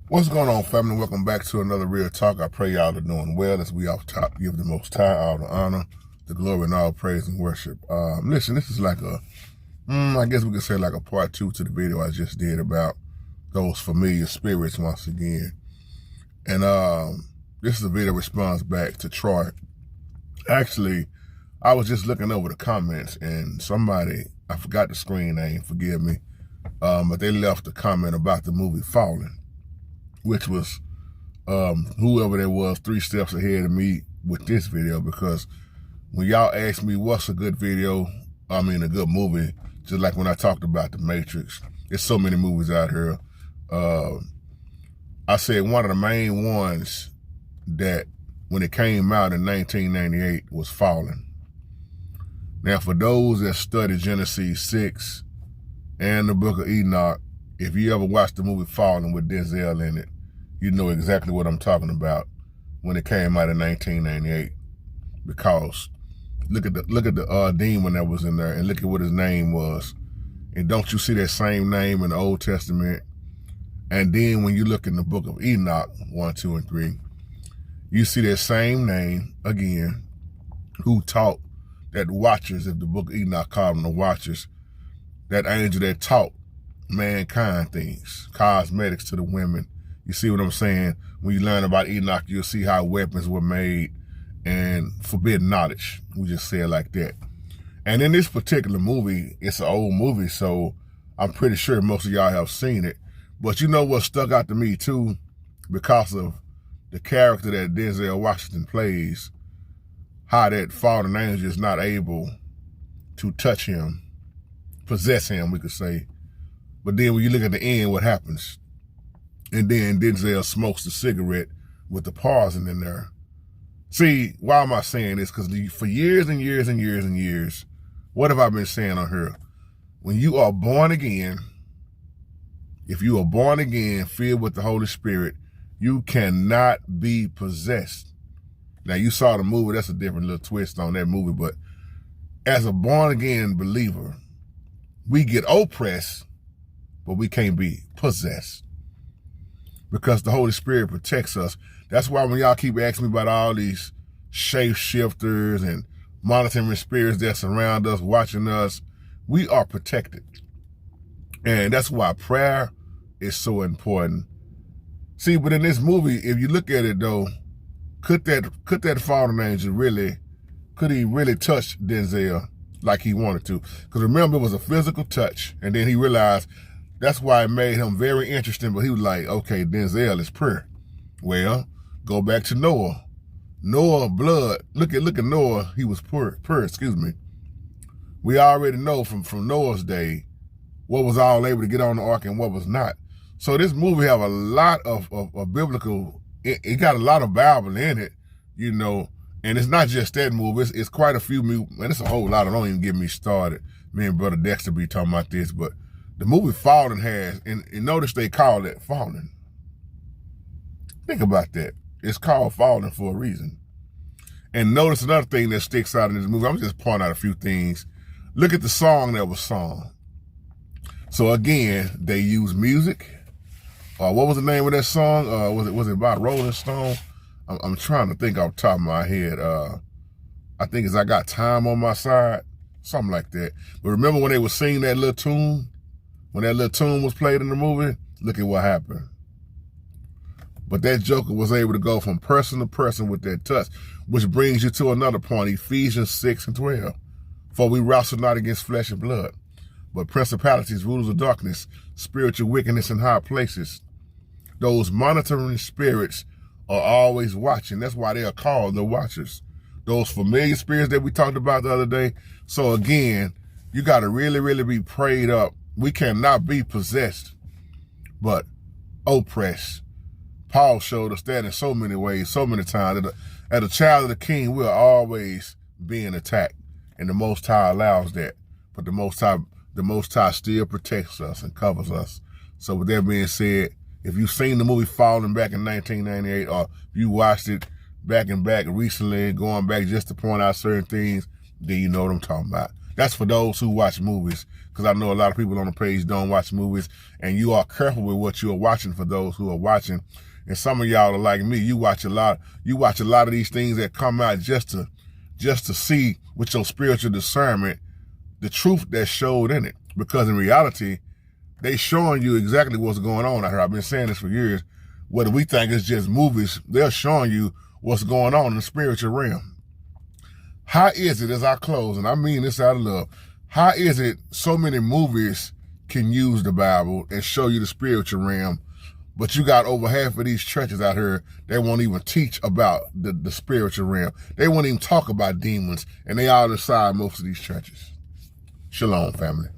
What's going on, family? Welcome back to another Real Talk. I pray y'all are doing well as we off top give the Most High all the honor, the glory, and all praise and worship. Listen, this is like I guess we could say like a part two to the video I just did about those familiar spirits once again. And this is a video response back to Troy. Actually, I was just looking over the comments and somebody, I forgot the screen name, forgive me, but they left a comment about the movie Fallen, which was whoever that was 3 steps ahead of me with this video, because when y'all ask me what's a good video, a good movie, just like when I talked about The Matrix, there's so many movies out here. I said one of the main ones that when it came out in 1998 was Fallen. Now, for those that study Genesis 6 and the Book of Enoch, if you ever watched the movie Fallen with Denzel in it, you know exactly what I'm talking about when it came out in 1998. Because look at the demon that was in there and look at what his name was. And don't you see that same name in the Old Testament? And then when you look in the Book of Enoch 1, 2, and 3, you see that same name again, who taught that watchers, if the Book of Enoch called them the watchers, that angel that taught mankind things, cosmetics to the women. You see what I'm saying? When you learn about Enoch, you'll see how weapons were made and forbidden knowledge. We just say it like that. And in this particular movie, it's an old movie, so I'm pretty sure most of y'all have seen it. But you know what stuck out to me too, because of the character that Denzel Washington plays, how that fallen angel is not able to touch him, possess him, we could say. But then when you look at the end, what happens? And then Denzel smokes the cigarette with the poison in there. See, why am I saying this? Because for years and years and years and years, what have I been saying on here? When you are born again, if you are born again, filled with the Holy Spirit, you cannot be possessed. Now, you saw the movie. That's a different little twist on that movie. But as a born again believer, we get oppressed, but we can't be possessed, because the Holy Spirit protects us. That's why when y'all keep asking me about all these shapeshifters and monitoring spirits that surround us, watching us, we are protected. And that's why prayer is so important. See, but in this movie, if you look at it though, could that fallen angel could he really touch Denzel like he wanted to? Because remember, it was a physical touch, and then he realized that's why it made him very interesting. But he was like, okay, Denzel is pure. Well, go back to Noah. Noah blood. Look at Noah. He was pure. Excuse me. We already know from Noah's day what was all able to get on the ark and what was not. So this movie have a lot of biblical. It got a lot of Bible in it, you know. And it's not just that movie. It's quite a few movies. And it's a whole lot. Don't even get me started. Me and Brother Dexter be talking about this, but the movie Fallen has, and notice they call it Fallen. Think about that. It's called Fallen for a reason. And notice another thing that sticks out in this movie. I'm just pointing out a few things. Look at the song that was sung. So again, they use music. What was the name of that song? Was it about Rolling Stone? I'm trying to think off the top of my head. I think it's I Got Time on My Side. Something like that. But remember when they were singing that little tune? When that little tune was played in the movie, look at what happened. But that joker was able to go from person to person with that touch, which brings you to another point, Ephesians 6 and 12. For we wrestle not against flesh and blood, but principalities, rulers of darkness, spiritual wickedness in high places. Those monitoring spirits are always watching. That's why they are called the watchers. Those familiar spirits that we talked about the other day. So again, you got to really, really be prayed up. We cannot be possessed, but oppressed. Paul showed us that in so many ways, so many times. As a child of the King, we are always being attacked, and the Most High allows that. But the Most High still protects us and covers us. So with that being said, if you've seen the movie Fallen back in 1998, or if you watched it back recently, going back just to point out certain things, then you know what I'm talking about. That's for those who watch movies, because I know a lot of people on the page don't watch movies, and you are careful with what you are watching for those who are watching. And some of y'all are like me. You watch a lot of these things that come out just to see with your spiritual discernment the truth that's showed in it. Because in reality, they showing you exactly what's going on out here. I've been saying this for years. Whether we think it's just movies, they're showing you what's going on in the spiritual realm. How is it, as I close, and I mean this out of love, how is it so many movies can use the Bible and show you the spiritual realm, but you got over half of these churches out here that won't even teach about the spiritual realm? They won't even talk about demons, and they all inside most of these churches. Shalom, family.